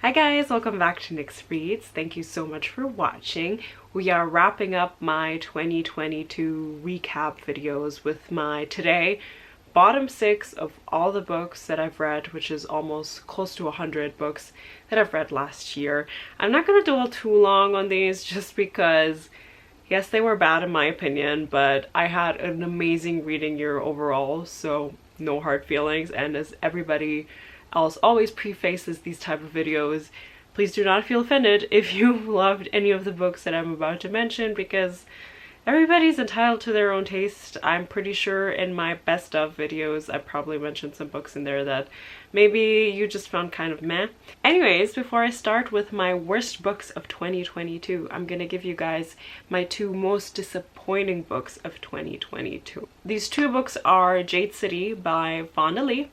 Hi guys, welcome back to Nyx Reads. Thank you so much for watching. We are wrapping up my 2022 recap videos with my today bottom 6 of all the books that I've read, which is almost close to 100 books that I've read last year. I'm not going to dwell too long on these just because yes, they were bad in my opinion, but I had an amazing reading year overall, so no hard feelings. And as everybody else always prefaces these type of videos, please do not feel offended if you loved any of the books that I'm about to mention, because everybody's entitled to their own taste. I'm pretty sure in my best of videos I probably mentioned some books in there that maybe you just found kind of meh. Anyways, before I start with my worst books of 2022, I'm gonna give you guys my 2 most disappointing books of 2022. These 2 books are Jade City by Vonda Lee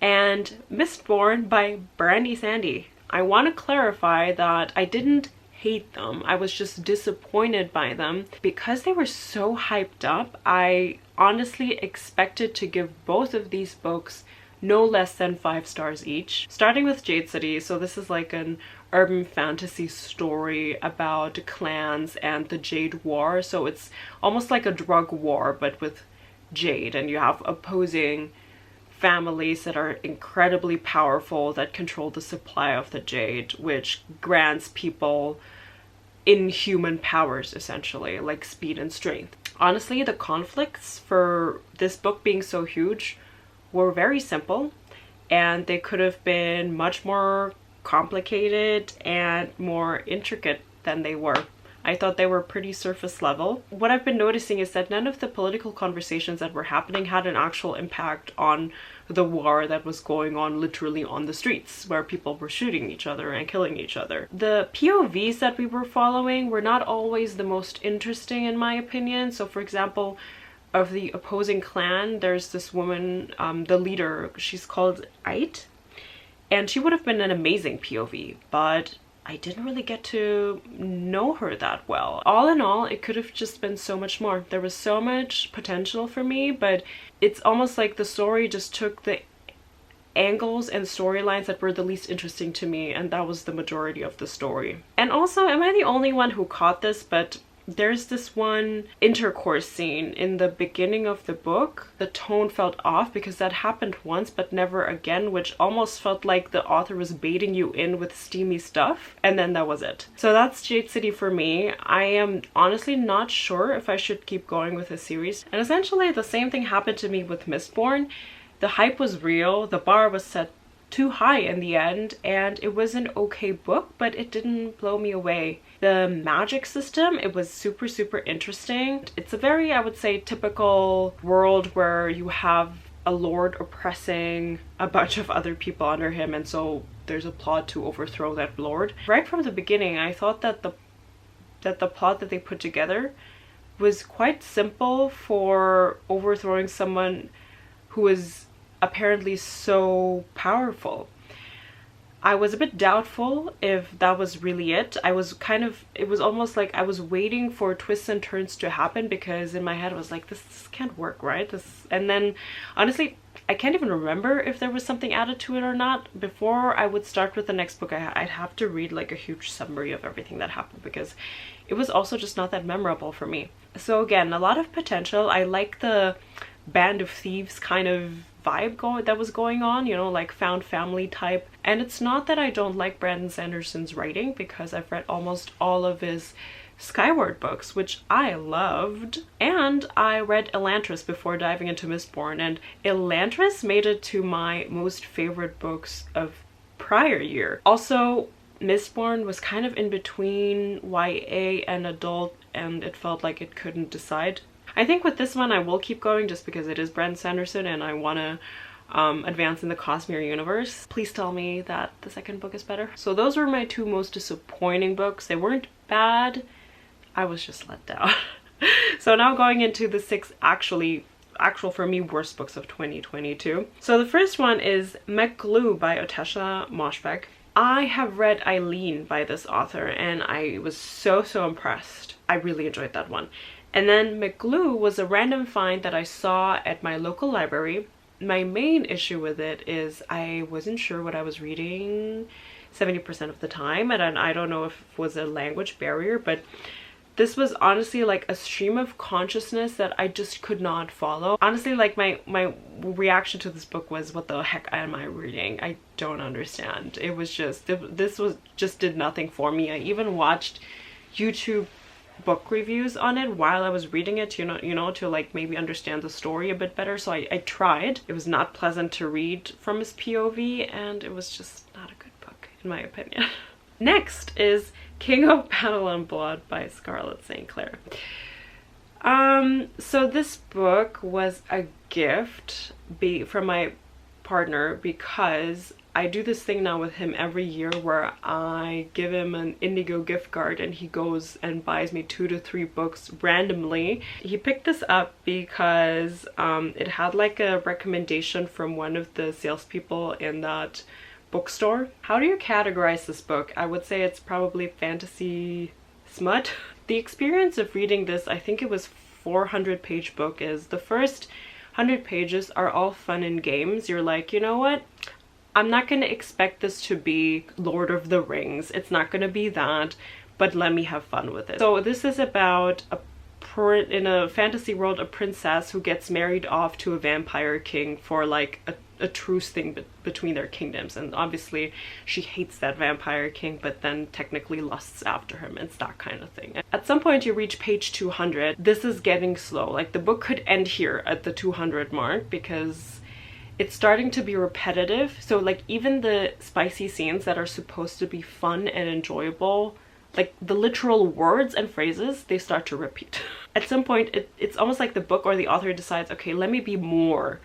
and Mistborn by Brandy Sandy. I want to clarify that I didn't hate them. I was just disappointed by them because they were so hyped up. I honestly expected to give both of these books no less than 5 stars each. Starting with Jade City, so this is like an urban fantasy story about clans and the Jade War. So it's almost like a drug war but with jade, and you have opposing families that are incredibly powerful that control the supply of the jade, which grants people inhuman powers, essentially, like speed and strength. Honestly, the conflicts for this book being so huge were very simple, and they could have been much more complicated and more intricate than they were. I thought they were pretty surface level. What I've been noticing is that none of the political conversations that were happening had an actual impact on the war that was going on literally on the streets, where people were shooting each other and killing each other. The POVs that we were following were not always the most interesting in my opinion. So for example, of the opposing clan, there's this woman, the leader, she's called Ait, and she would have been an amazing POV, but I didn't really get to know her that well. All in all, it could have just been so much more. There was so much potential for me, but it's almost like the story just took the angles and storylines that were the least interesting to me, and that was the majority of the story. And also, am I the only one who caught this, but there's this one intercourse scene in the beginning of the book. The tone felt off because that happened once but never again, which almost felt like the author was baiting you in with steamy stuff, and then that was it. So that's Jade City for me. I am honestly not sure if I should keep going with the series. And essentially the same thing happened to me with Mistborn. The hype was real, the bar was set too high in the end, and it was an okay book, but it didn't blow me away. The magic system, it was super interesting. It's a very, I would say, typical world where you have a lord oppressing a bunch of other people under him, and so there's a plot to overthrow that lord. Right from the beginning, I thought that the plot that they put together was quite simple for overthrowing someone who is apparently so powerful. I was a bit doubtful if that was really it. It was almost like I was waiting for twists and turns to happen, because in my head I was like, this can't work, right? And then honestly, I can't even remember if there was something added to it or not. Before I would start with the next book, I'd have to read like a huge summary of everything that happened, because it was also just not that memorable for me. So again, a lot of potential. I like the Band of Thieves kind of vibe that was going on, you know, like found family type. And it's not that I don't like Brandon Sanderson's writing, because I've read almost all of his Skyward books, which I loved, and I read Elantris before diving into Mistborn, and Elantris made it to my most favorite books of prior year. Also, Mistborn was kind of in between YA and adult, and it felt like it couldn't decide. I think with this one I will keep going just because it is Brandon Sanderson and I want to advance in the Cosmere universe. Please tell me that the second book is better. So those were my 2 most disappointing books. They weren't bad, I was just let down. So now going into the 6 actual for me worst books of 2022. So the first one is McGlue by Otesha Moshfegh. I have read Eileen by this author and I was so impressed. I really enjoyed that one. And then McGlue was a random find that I saw at my local library. My main issue with it is I wasn't sure what I was reading. 70% of the time, and I don't know if it was a language barrier, but this was honestly like a stream of consciousness that I just could not follow. Honestly, like my reaction to this book was, what the heck am I reading? I don't understand. It was just, this was just did nothing for me. I even watched YouTube book reviews on it while I was reading it, you know, to like maybe understand the story a bit better. So I tried. It was not pleasant to read from his POV, and it was just not a good book in my opinion. Next is King of Battle and Blood by Scarlett St. Clair. So this book was a gift from my partner, because I do this thing now with him every year where I give him an Indigo gift card and he goes and buys me 2 to 3 books randomly. He picked this up because it had like a recommendation from one of the salespeople in that bookstore. How do you categorize this book? I would say it's probably fantasy smut. The experience of reading this, I think it was 400-page book, is the first 100 pages are all fun and games. You're like, you know what? I'm not going to expect this to be Lord of the Rings. It's not going to be that, but let me have fun with it. So this is about in a fantasy world, a princess who gets married off to a vampire king for like a truce thing between their kingdoms, and obviously she hates that vampire king, but then technically lusts after him. It's that kind of thing. At some point you reach page 200. This is getting slow. Like the book could end here at the 200 mark because it's starting to be repetitive. So like even the spicy scenes that are supposed to be fun and enjoyable, like the literal words and phrases, they start to repeat. At some point it's almost like the book or the author decides, okay, let me be more.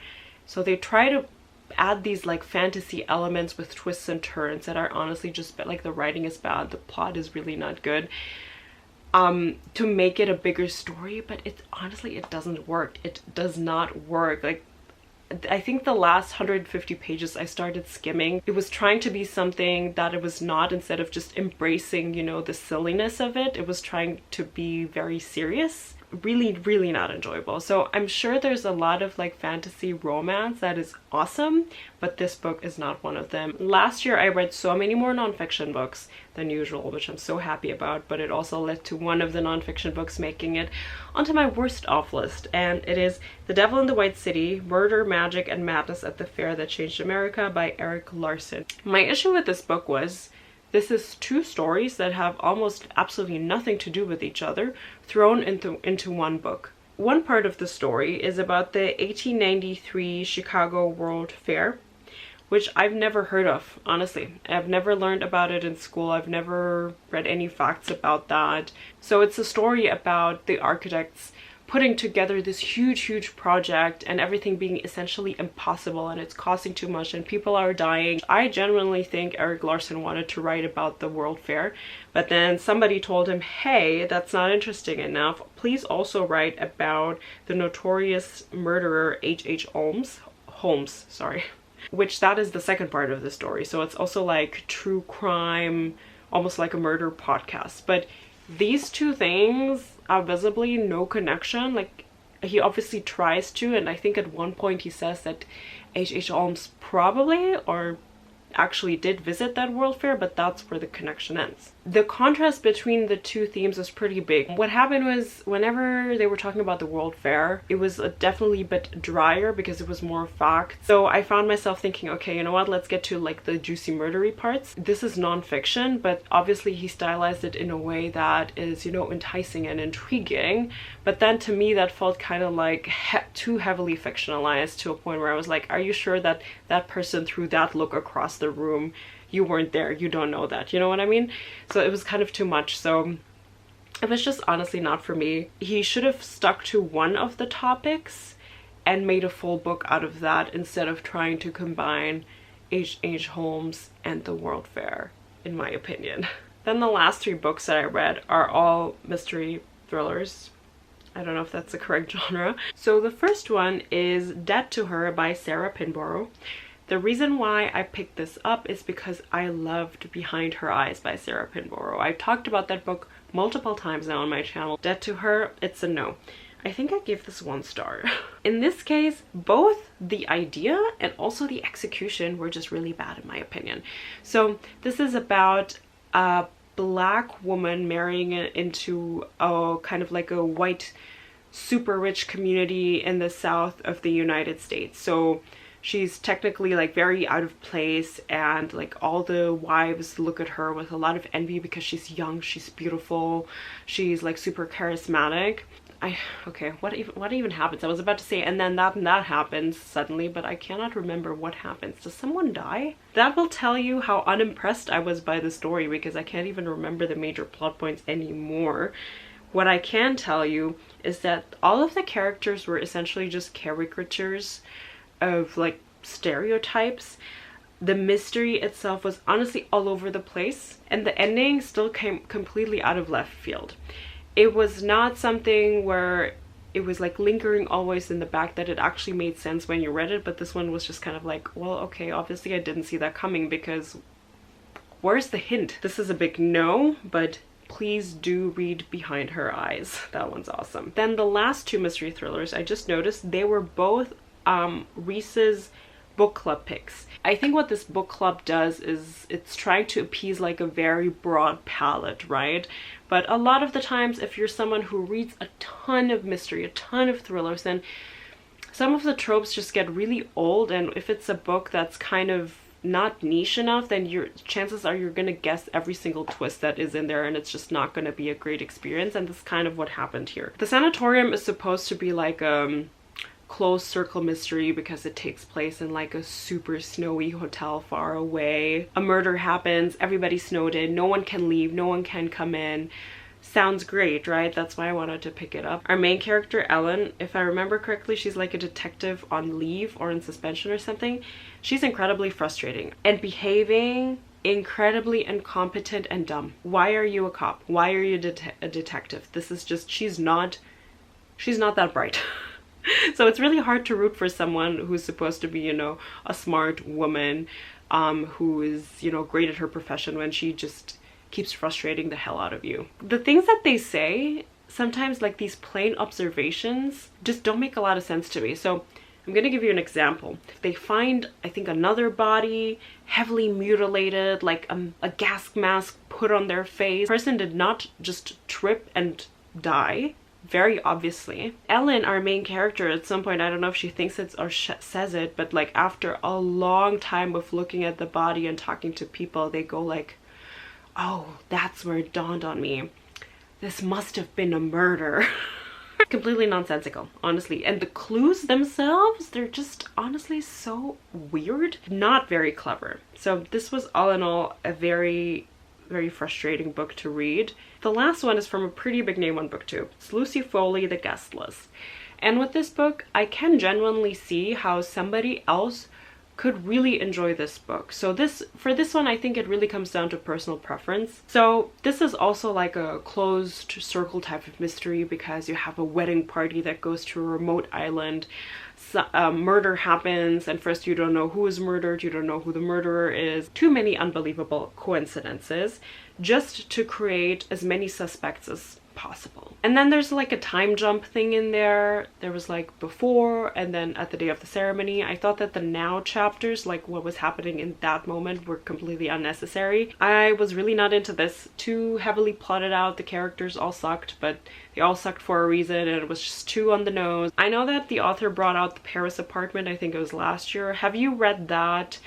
So they try to add these like fantasy elements with twists and turns that are honestly just like, the writing is bad, the plot is really not good, to make it a bigger story, but it honestly, it doesn't work. It does not work. Like I think the last 150 pages I started skimming. It was trying to be something that it was not. Instead of just embracing, you know, the silliness of it, it was trying to be very serious. Really not enjoyable. So I'm sure there's a lot of like fantasy romance that is awesome, but this book is not one of them. Last year I read so many more nonfiction books than usual, which I'm so happy about, but it also led to one of the nonfiction books making it onto my worst off list, and it is The Devil in the White City: Murder, Magic, and Madness at the Fair That Changed America by Erik Larson. My issue with this book was this is 2 stories that have almost absolutely nothing to do with each other thrown into one book. One part of the story is about the 1893 Chicago World Fair, which I've never heard of, honestly. I've never learned about it in school. I've never read any facts about that. So it's a story about the architects putting together this huge project and everything being essentially impossible, and it's costing too much and people are dying. I genuinely think Erik Larson wanted to write about the World Fair, but then somebody told him, hey, that's not interesting enough. Please also write about the notorious murderer H.H. Holmes, sorry. Which that is the second part of the story. So it's also like true crime, almost like a murder podcast. But these 2 things are visibly no connection. Like he obviously tries to, and I think at one point he says that H.H. Holmes probably or actually did visit that World Fair, but that's where the connection ends. The contrast between the 2 themes is pretty big. What happened was whenever they were talking about the World Fair, it was definitely a bit drier because it was more fact. So I found myself thinking, okay, you know what, let's get to like the juicy murdery parts. This is non-fiction, but obviously he stylized it in a way that is, you know, enticing and intriguing. But then to me that felt kind of like too heavily fictionalized, to a point where I was like, are you sure that that person threw that look across the room? You weren't there, you don't know that, you know what I mean? So it was kind of too much. So it was just honestly not for me. He should have stuck to one of the topics and made a full book out of that, instead of trying to combine H.H. Holmes and the World Fair, in my opinion. Then the last 3 books that I read are all mystery thrillers. I don't know if that's the correct genre. So the first one is Dead to Her by Sarah Pinborough. The reason why I picked this up is because I loved Behind Her Eyes by Sarah Pinborough. I've talked about that book multiple times now on my channel. Dead to Her, it's a no. I think I gave this 1 star. In this case, both the idea and also the execution were just really bad in my opinion. So this is about a Black woman marrying into a kind of like a white super rich community in the south of the United States. So she's technically like very out of place, and like all the wives look at her with a lot of envy because she's young, she's beautiful, she's like super charismatic. Okay, what even happens? I was about to say, and then that happens suddenly, but I cannot remember what happens. Does someone die? That will tell you how unimpressed I was by the story, because I can't even remember the major plot points anymore. What I can tell you is that all of the characters were essentially just caricatures of like stereotypes. The mystery itself was honestly all over the place, and the ending still came completely out of left field. It was not something where it was like lingering always in the back that it actually made sense when you read it, but this one was just kind of like, well, okay, obviously I didn't see that coming, because where's the hint? This is a big no, but please do read Behind Her Eyes. That one's awesome. Then the last 2 mystery thrillers, I just noticed they were both Reese's book club picks. I think what this book club does is it's trying to appease like a very broad palette, right? But a lot of the times, if you're someone who reads a ton of mystery, a ton of thrillers, then some of the tropes just get really old, and if it's a book that's kind of not niche enough, then your chances are you're gonna guess every single twist that is in there, and it's just not gonna be a great experience. And that's kind of what happened here. The Sanatorium is supposed to be like closed circle mystery because it takes place in like a super snowy hotel far away. A murder happens, everybody's snowed in, no one can leave, no one can come in. Sounds great, right? That's why I wanted to pick it up. Our main character, Ellen, if I remember correctly, she's like a detective on leave or in suspension or something. She's incredibly frustrating and behaving incredibly incompetent and dumb. Why are you a cop? Why are you a detective? This is just, she's not that bright. So it's really hard to root for someone who's supposed to be, you know, a smart woman who is, you know, great at her profession, when she just keeps frustrating the hell out of you. The things that they say, sometimes like these plain observations, just don't make a lot of sense to me. So I'm gonna give you an example. They find, I think, another body heavily mutilated, like a gas mask put on their face. The person did not just trip and die. Very obviously. Ellen, our main character, at some point, I don't know if she thinks it or says it, but like after a long time of looking at the body and talking to people, they go like, oh, that's where it dawned on me. This must have been a murder. Completely nonsensical, honestly. And the clues themselves, they're just honestly so weird. Not very clever. So this was all in all a very frustrating book to read. The last one is from a pretty big name on BookTube. It's Lucy Foley, The Guest List. And with this book, I can genuinely see how somebody else could really enjoy this book. So for this one, I think it really comes down to personal preference. So this is also like a closed circle type of mystery, because you have a wedding party that goes to a remote island. So, murder happens, and first you don't know who is murdered, you don't know who the murderer is. Too many unbelievable coincidences just to create as many suspects as possible. And then there's like a time jump thing in there. There was like before and then at the day of the ceremony. I thought that the now chapters, like what was happening in that moment, were completely unnecessary. I was really not into this. Too heavily plotted out. The characters all sucked, but they all sucked for a reason, and it was just too on the nose. I know that the author brought out The Paris Apartment, I think it was last year. Have you read that?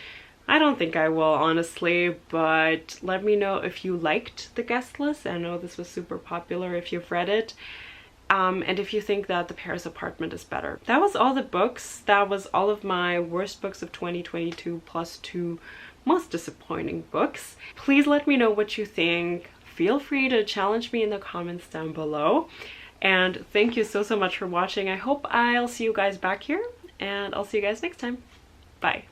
I don't think I will, honestly, but let me know if you liked The Guest List. I know this was super popular if you've read it. And if you think that The Paris Apartment is better. That was all the books. That was all of my worst books of 2022 plus 2 most disappointing books. Please let me know what you think. Feel free to challenge me in the comments down below. And thank you so much for watching. I hope I'll see you guys back here, and I'll see you guys next time. Bye.